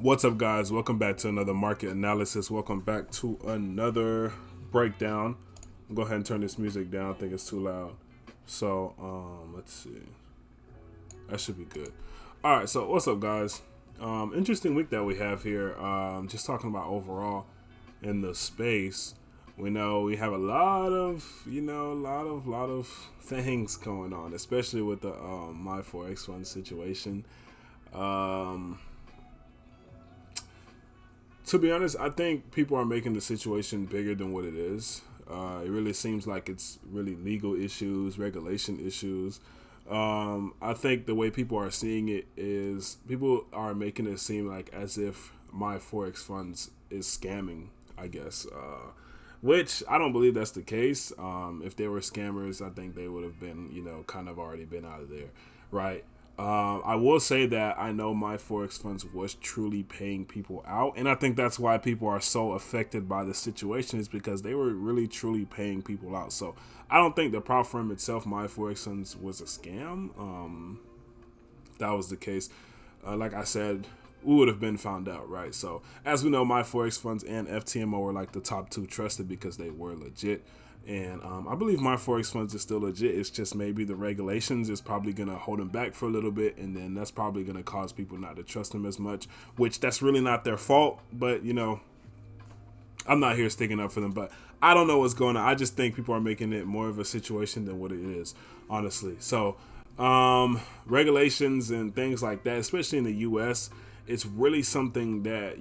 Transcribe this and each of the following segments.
What's up, guys? Welcome back to another market analysis. Welcome back to another breakdown. I'll go ahead and turn this music down. I think it's too loud. So, let's see. That should be good. All right. So, what's up, guys? Interesting week that we have here. Just talking about overall in the space. We know we have a lot of, lot of things going on, especially with the my Forex fund situation. Um, To be honest, I think people are making the situation bigger than what it is. It really seems like it's really legal issues, regulation issues. I think the way people are seeing it is people are making it seem like as if my Forex funds is scamming, I guess. Which I don't believe that's the case. If they were scammers, I think they would have been, kind of already been out of there, right? I will say that I know my Forex funds was truly paying people out, and I think that's why people are so affected by the situation is because they were really truly paying people out. So I don't think the prop firm itself, my Forex funds, was a scam. If that was the case, like I said, we would have been found out, right? So as we know, my Forex funds and FTMO were like the top two trusted because they were legit. And I believe my Forex funds is still legit. It's just maybe the regulations is probably going to hold them back for a little bit. And then that's probably going to cause people not to trust them as much, which that's really not their fault. But, I'm not here sticking up for them. But I don't know what's going on. I just think people are making it more of a situation than what it is, honestly. So regulations and things like that, especially in the U.S., it's really something that,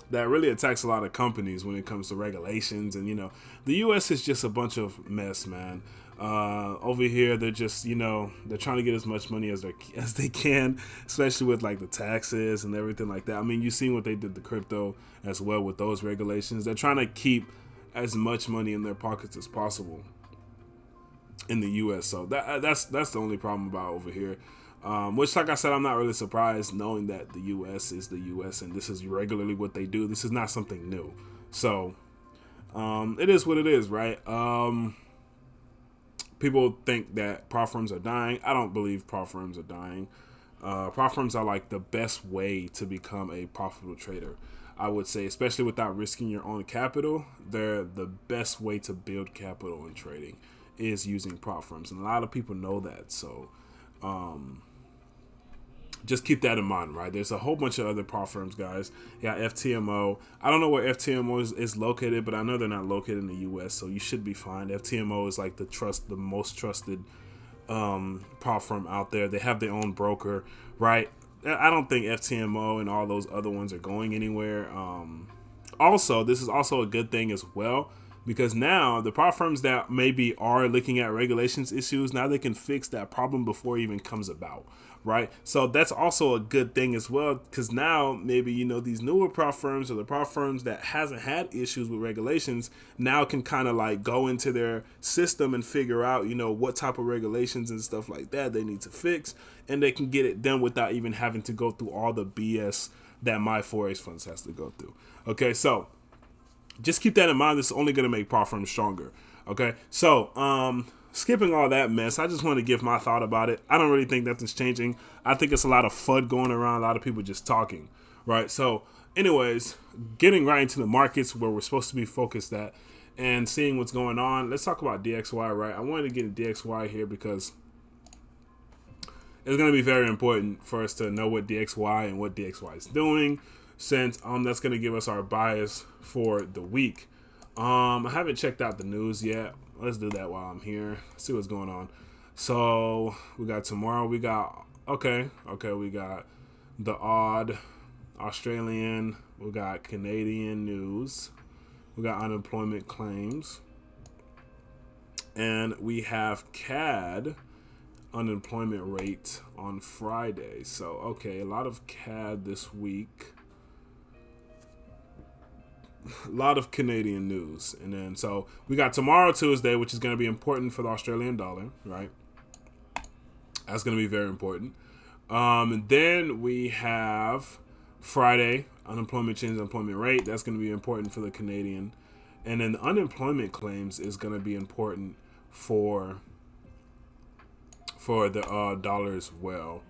that really attacks a lot of companies when it comes to regulations. And the US is just a bunch of mess, man. Over here they're just they're trying to get as much money as they can, especially with like the taxes and everything like that. I mean, you've seen what they did to crypto as well with those regulations. They're trying to keep as much money in their pockets as possible in the US. So that's the only problem about over here. Which, like I said, I'm not really surprised knowing that the U.S. is the U.S. and this is regularly what they do. This is not something new. So it is what it is, right? People think that prop firms are dying. I don't believe prop firms are dying. Prop firms are like the best way to become a profitable trader. I would say, especially without risking your own capital, they're the best way to build capital in trading is using prop firms. And a lot of people know that. So just keep that in mind, right? There's a whole bunch of other prop firms, guys. Yeah, FTMO. I don't know where FTMO is located, but I know they're not located in the U.S., so you should be fine. FTMO is like the most trusted prop firm out there. They have their own broker, right? I don't think FTMO and all those other ones are going anywhere. Also, this is also a good thing as well because now the prop firms that maybe are looking at regulations issues, now they can fix that problem before it even comes about, right? So that's also a good thing as well because now maybe these newer prop firms or the prop firms that hasn't had issues with regulations now can kind of like go into their system and figure out what type of regulations and stuff like that they need to fix, and they can get it done without even having to go through all the BS that my Forex funds has to go through. Okay, so just keep that in mind. This is only going to make prop firms stronger. Okay, so skipping all that mess, I just want to give my thought about it. I don't really think nothing's changing. I think it's a lot of FUD going around, a lot of people just talking, right? So anyways, getting right into the markets where we're supposed to be focused at and seeing what's going on. Let's talk about DXY, right? I wanted to get into DXY here because it's going to be very important for us to know what DXY and what DXY is doing, since that's going to give us our bias for the week. I haven't checked out the news yet. Let's do that while I'm here. See what's going on. So we got tomorrow. We got we got the odd Australian. We got Canadian news. We got unemployment claims, and we have CAD unemployment rate on Friday. So a lot of CAD this week. A lot of Canadian news. And then so we got tomorrow, Tuesday, which is going to be important for the Australian dollar, right? That's going to be very important. And then we have Friday, unemployment change, unemployment rate. That's going to be important for the Canadian. And then the unemployment claims is going to be important for the dollar as well.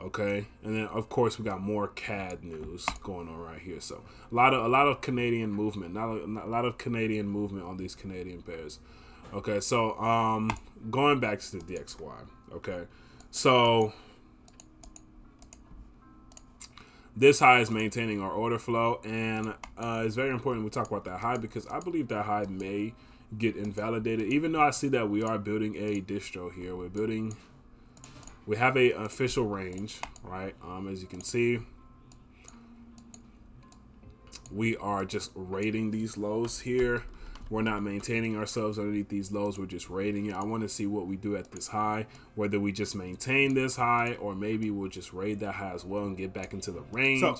Okay, and then of course we got more CAD news going on right here. So a lot of Canadian movement, not a lot of Canadian movement on these Canadian pairs. Okay, so going back to the DXY. Okay, so this high is maintaining our order flow, and it's very important we talk about that high because I believe that high may get invalidated. Even though I see that we are building a distro here, we have a official range, right? As you can see, we are just rating these lows here. We're not maintaining ourselves underneath these lows. We're just rating it. I want to see what we do at this high, whether we just maintain this high or maybe we'll just raid that high as well and get back into the range. So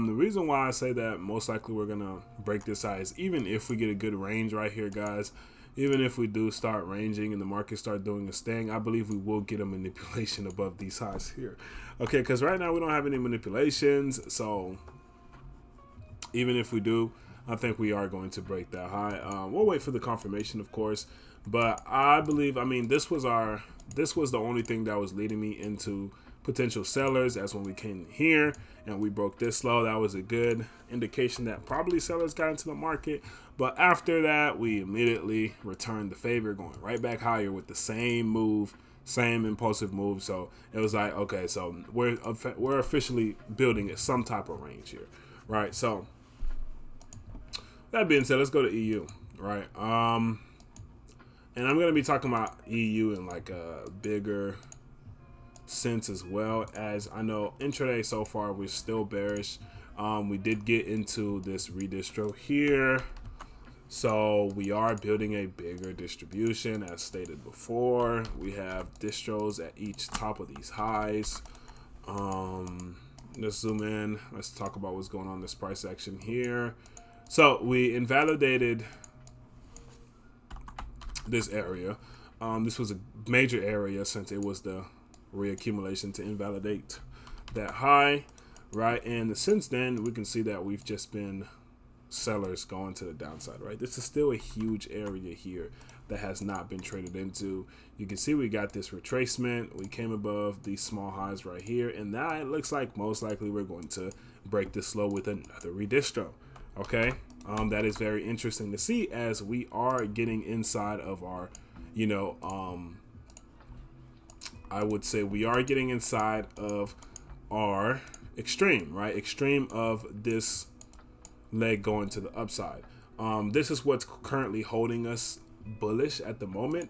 the reason why I say that most likely we're going to break this high is even if we get a good range right here, guys, even if we do start ranging and the market start doing its thing, I believe we will get a manipulation above these highs here. Okay, because right now we don't have any manipulations. So even if we do, I think we are going to break that high. We'll wait for the confirmation, of course, but I believe, I mean, this was the only thing that was leading me into potential sellers. As when we came here and we broke this low, that was a good indication that probably sellers got into the market. But after that, we immediately returned the favor, going right back higher with the same move, same impulsive move. So it was like, okay, so we're officially building some type of range here, right? So that being said, let's go to EU, right? And I'm going to be talking about EU in like a bigger sense, as well as I know intraday so far we're still bearish. We did get into this redistro here, so we are building a bigger distribution as stated before. We have distros at each top of these highs. Let's zoom in. Let's talk about what's going on in this price action here. So we invalidated this area. This was a major area since it was the reaccumulation to invalidate that high, right? And since then, we can see that we've just been sellers going to the downside, right? This is still a huge area here that has not been traded into. You can see we got this retracement. We came above these small highs right here, and now it looks like most likely we're going to break this low with another redistro. Okay, that is very interesting to see as we are getting inside of our, I would say we are getting inside of our extreme, right? Extreme of this leg going to the upside. This is what's currently holding us bullish at the moment.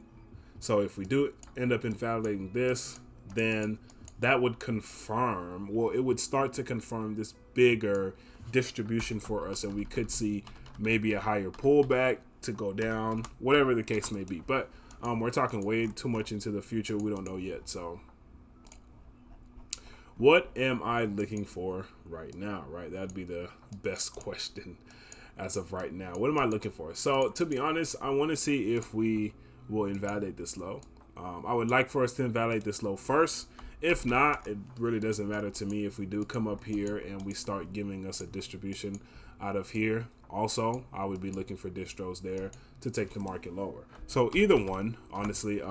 So if we do end up invalidating this, then that would confirm, well, it would start to confirm this bigger distribution for us, and we could see maybe a higher pullback to go down, whatever the case may be. But we're talking way too much into the future. We don't know yet. So what am I looking for right now, right? That'd be the best question as of right now. What am I looking for? So to be honest, I want to see if we will invalidate this low. I would like for us to invalidate this low first. If not, it really doesn't matter to me if we do come up here and we start giving us a distribution out of here. Also, I would be looking for distros there to take the market lower. So either one, honestly,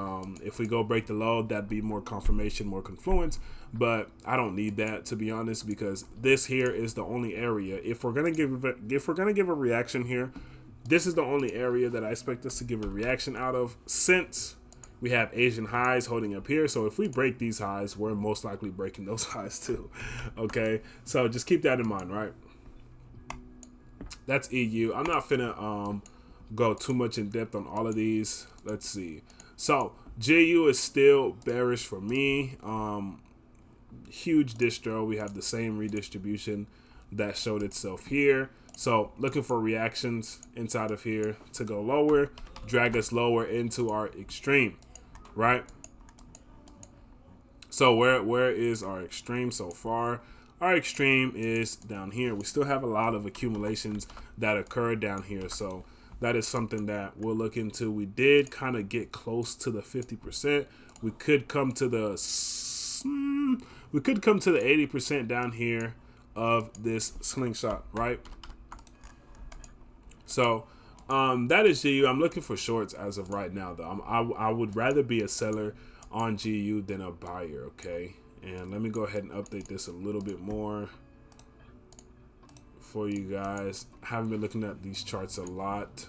if we go break the low, that'd be more confirmation, more confluence. But I don't need that, to be honest, because this here is the only area. If we're gonna give a reaction here, this is the only area that I expect us to give a reaction out of, since we have Asian highs holding up here. So if we break these highs, we're most likely breaking those highs too. Okay, so just keep that in mind, right? That's EU. I'm not finna go too much in depth on all of these. Let's see. So JU is still bearish for me. Huge distro. We have the same redistribution that showed itself here. So looking for reactions inside of here to go lower, drag us lower into our extreme, right? So where is our extreme so far? Our extreme is down here. We still have a lot of accumulations that occurred down here. So that is something that we'll look into. We did kind of get close to the 50%. We could come to the 80% down here of this slingshot, right? So that is GU. I'm looking for shorts as of right now, though. I would rather be a seller on GU than a buyer, okay? And let me go ahead and update this a little bit more for you guys. I haven't been looking at these charts a lot.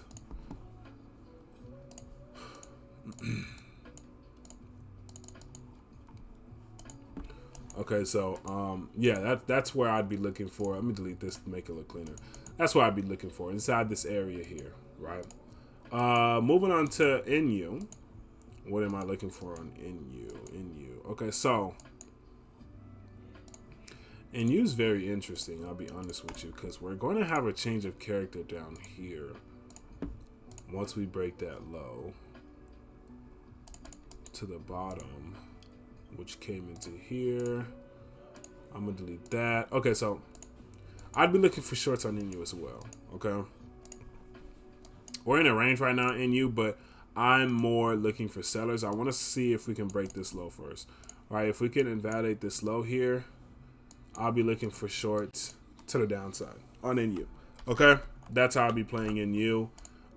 Okay, so yeah, that's where I'd be looking for. Let me delete this to make it look cleaner. That's what I'd be looking for inside this area here, right? Moving on to NU. What am I looking for on NU? Okay, so NU is very interesting, I'll be honest with you, because we're going to have a change of character down here once we break that low to the bottom, which came into here. I'm gonna delete that. Okay, so I'd be looking for shorts on NU as well. Okay, we're in a range right now in NU, but I'm more looking for sellers. I want to see if we can break this low first. All right, if we can invalidate this low here, I'll be looking for shorts to the downside on NU. Okay, that's how I'll be playing NU.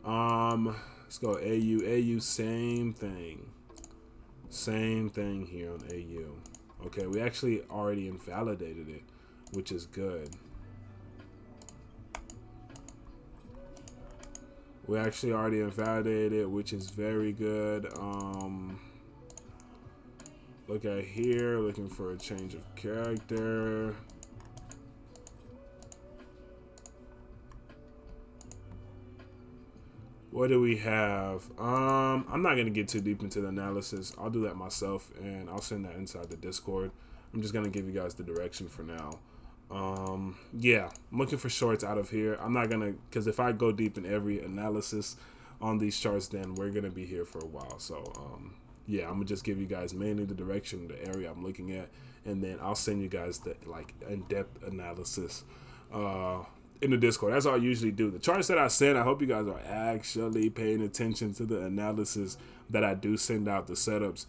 Let's go AU. AU, same thing. Same thing here on AU. Okay, we actually already invalidated it, which is good. We actually already invalidated it, which is very good. Look at here, looking for a change of character. What do we have? I'm not gonna get too deep into the analysis. I'll do that myself, and I'll send that inside the Discord. I'm just gonna give you guys the direction for now. Yeah, I'm looking for shorts out of here. I'm not gonna, because if I go deep in every analysis on these charts, then we're gonna be here for a while. So yeah, I'm gonna just give you guys mainly the direction, the area I'm looking at, and then I'll send you guys the like in-depth analysis in the Discord. That's all I usually do. The charts that I send, I hope you guys are actually paying attention to the analysis that I do send out, the setups.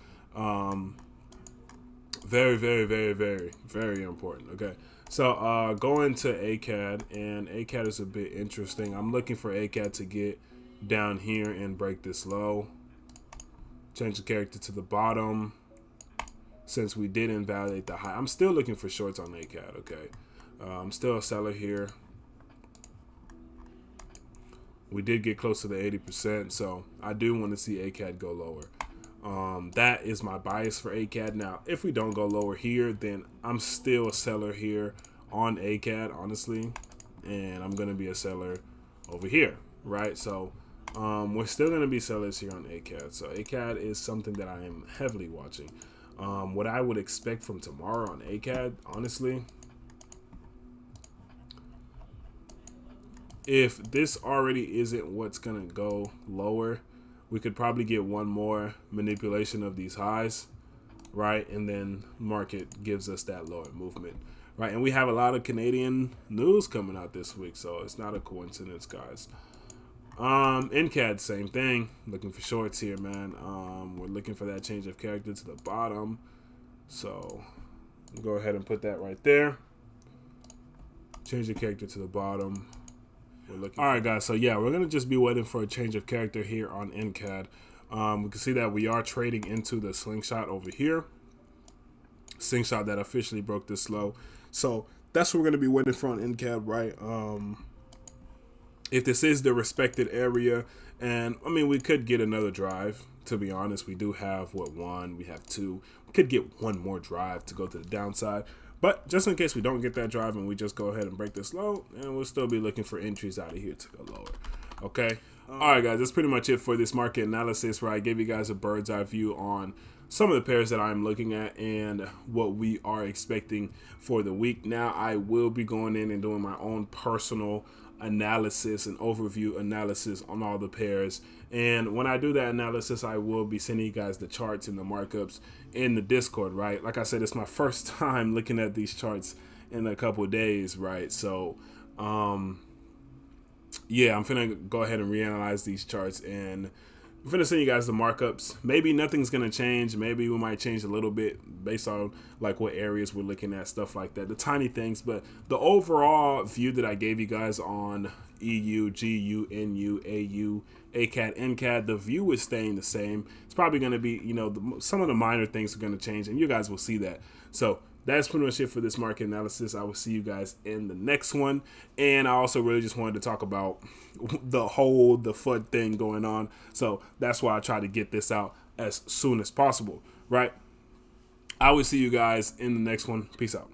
Very, very, very, very, very important. Okay. So going to ACAD, and ACAD is a bit interesting. I'm looking for ACAD to get down here and break this low. Change the character to the bottom. Since we did invalidate the high, I'm still looking for shorts on ACAD. Okay, I'm still a seller here. We did get close to the 80%, so I do want to see ACAD go lower. That is my bias for ACAD. Now, if we don't go lower here, then I'm still a seller here on ACAD, honestly, and I'm going to be a seller over here, right? So we're still going to be sellers here on ACAD. So ACAD is something that I am heavily watching. What I would expect from tomorrow on ACAD, honestly, if this already isn't what's going to go lower, we could probably get one more manipulation of these highs, right? And then market gives us that lower movement, right? And we have a lot of Canadian news coming out this week, so it's not a coincidence, guys. NCAD, same thing. Looking for shorts here, man. We're looking for that change of character to the bottom. So go ahead and put that right there. Change the character to the bottom. All right, guys, so yeah, we're going to just be waiting for a change of character here on NCAD. We can see that we are trading into the slingshot over here. Slingshot that officially broke this low. So that's what we're going to be waiting for on NCAD, right? If this is the respected area, and I mean, we could get another drive, to be honest. We do have, one? We have two. We could get one more drive to go to the downside. But just in case we don't get that drive and we just go ahead and break this low, and we'll still be looking for entries out of here to go lower. Okay. All right, guys, that's pretty much it for this market analysis, where I gave you guys a bird's eye view on some of the pairs that I'm looking at and what we are expecting for the week. Now, I will be going in and doing my own personal analysis and overview analysis on all the pairs, and when I do that analysis, I will be sending you guys the charts and the markups in the Discord, right? Like I said, it's my first time looking at these charts in a couple of days, right? So yeah, I'm finna go ahead and reanalyze these charts and I'm finna send you guys the markups. Maybe nothing's gonna change. Maybe we might change a little bit based on like what areas we're looking at, stuff like that. The tiny things, but the overall view that I gave you guys on EU, GU, NU, AU, ACAD, NCAD, the view is staying the same. It's probably gonna be, some of the minor things are gonna change, and you guys will see that. So that's pretty much it for this market analysis. I will see you guys in the next one. And I also really just wanted to talk about the FUD thing going on. So that's why I try to get this out as soon as possible, right? I will see you guys in the next one. Peace out.